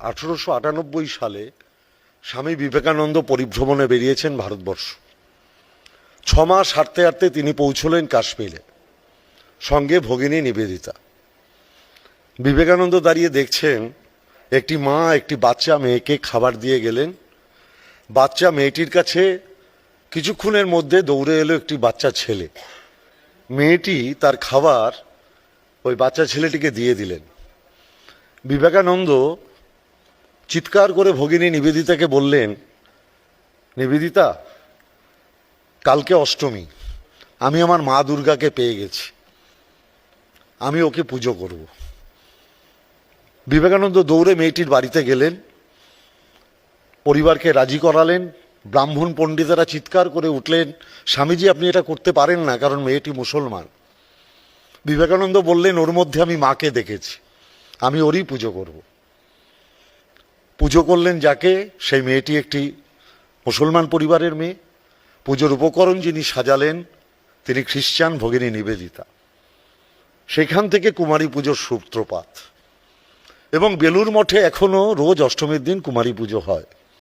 1898 সালে স্বামী বিবেকানন্দ পরিভ্রমণে বেরিয়েছেন ভারতবর্ষ। 6 মাস হাঁটতে হাঁটতে তিনি পৌঁছলেন কাশ্মীরে, সঙ্গে ভগিনী নিবেদিতা। বিবেকানন্দ দাঁড়িয়ে দেখছেন একটি মা একটি বাচ্চা মেয়েকে খাবার দিয়ে গেলেন। বাচ্চা মেয়েটির কাছে কিছুক্ষণের মধ্যে দৌড়ে এলো একটি বাচ্চা ছেলে। মেয়েটি তার খাবার ওই বাচ্চা ছেলেটিকে দিয়ে দিলেন। বিবেকানন্দ চিৎকার করে ভগিনী নিবেদিতাকে বললেন, নিবেদিতা, কালকে অষ্টমী, আমি আমার মা দুর্গাকে পেয়ে গেছি, আমি ওকে পুজো করব। বিবেকানন্দ দৌড়ে মেয়েটির বাড়িতে গেলেন, পরিবারকে রাজি করালেন। ব্রাহ্মণ পণ্ডিতেরা চিৎকার করে উঠলেন, স্বামীজি আপনি এটা করতে পারেন না, কারণ মেয়েটি মুসলমান। বিবেকানন্দ বললেন, ওর মধ্যে আমি মাকে দেখেছি, আমি ওরই পুজো করব। পুজো করলেন যাকে, সেই মেয়েটি একটি মুসলমান পরিবারের মেয়ে। পুজোর উপকরণ যিনি সাজালেন তিনি খ্রিস্টান, ভগিনী নিবেদিতা। সেখান থেকে কুমারী পুজোর সূত্রপাত এবং বেলুর মঠে এখনো রোজ অষ্টমীর দিন কুমারী পুজো হয়।